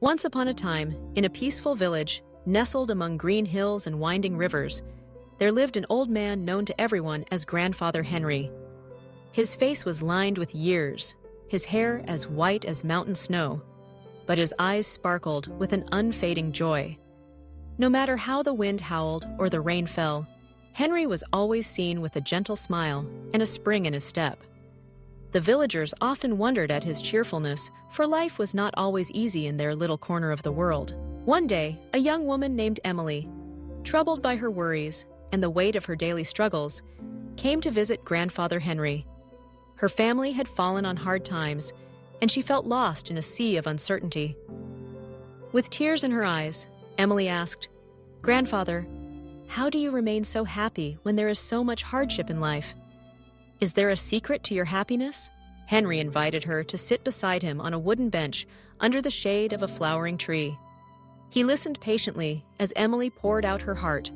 Once upon a time, in a peaceful village, nestled among green hills and winding rivers, there lived an old man known to everyone as Grandfather Henry. His face was lined with years, his hair as white as mountain snow, but his eyes sparkled with an unfading joy. No matter how the wind howled or the rain fell, Henry was always seen with a gentle smile and a spring in his step. The villagers often wondered at his cheerfulness, for life was not always easy in their little corner of the world. One day, a young woman named Emily, troubled by her worries and the weight of her daily struggles, came to visit Grandfather Henry. Her family had fallen on hard times, and she felt lost in a sea of uncertainty. With tears in her eyes, Emily asked, "Grandfather, how do you remain so happy when there is so much hardship in life? Is there a secret to your happiness?" Henry invited her to sit beside him on a wooden bench under the shade of a flowering tree. He listened patiently as Emily poured out her heart,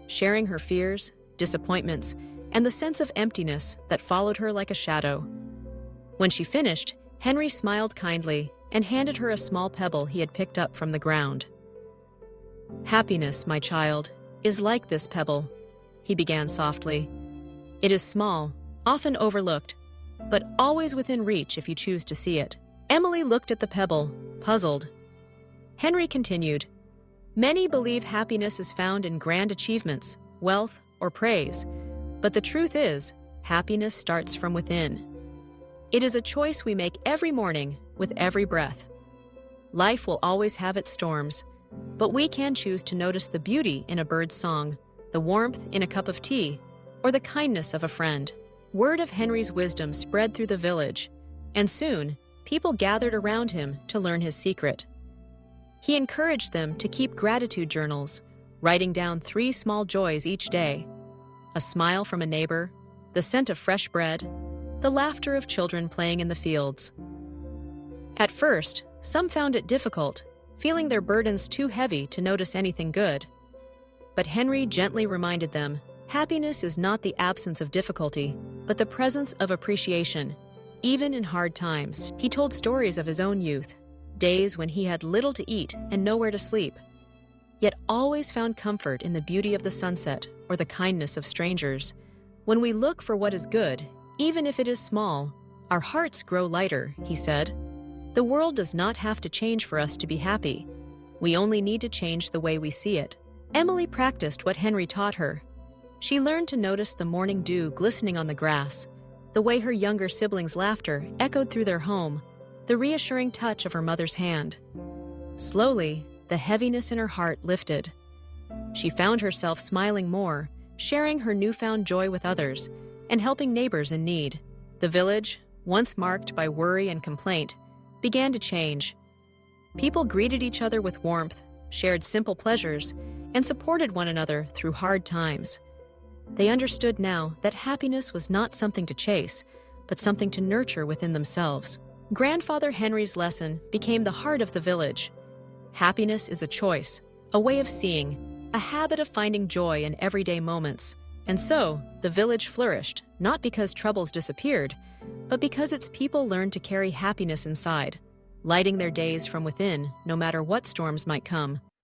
sharing her fears, disappointments, and the sense of emptiness that followed her like a shadow. When she finished, Henry smiled kindly and handed her a small pebble he had picked up from the ground. "Happiness, my child, is like this pebble," he began softly. "It is small, often overlooked, but always within reach if you choose to see it." Emily looked at the pebble, puzzled. Henry continued, "Many believe happiness is found in grand achievements, wealth, or praise, but the truth is, happiness starts from within. It is a choice we make every morning with every breath. Life will always have its storms, but we can choose to notice the beauty in a bird's song, the warmth in a cup of tea, or the kindness of a friend." Word of Henry's wisdom spread through the village, and soon, people gathered around him to learn his secret. He encouraged them to keep gratitude journals, writing down 3 small joys each day: a smile from a neighbor, the scent of fresh bread, the laughter of children playing in the fields. At first, some found it difficult, feeling their burdens too heavy to notice anything good. But Henry gently reminded them, happiness is not the absence of difficulty, but the presence of appreciation, even in hard times. He told stories of his own youth, days when he had little to eat and nowhere to sleep, yet always found comfort in the beauty of the sunset or the kindness of strangers. When we look for what is good, even if it is small, our hearts grow lighter, he said. The world does not have to change for us to be happy. We only need to change the way we see it. Emily practiced what Henry taught her. She learned to notice the morning dew glistening on the grass, the way her younger siblings' laughter echoed through their home, the reassuring touch of her mother's hand. Slowly, the heaviness in her heart lifted. She found herself smiling more, sharing her newfound joy with others, and helping neighbors in need. The village, once marked by worry and complaint, began to change. People greeted each other with warmth, shared simple pleasures, and supported one another through hard times. They understood now that happiness was not something to chase, but something to nurture within themselves. Grandfather Henry's lesson became the heart of the village. Happiness is a choice, a way of seeing, a habit of finding joy in everyday moments. And so, the village flourished, not because troubles disappeared, but because its people learned to carry happiness inside, lighting their days from within, no matter what storms might come.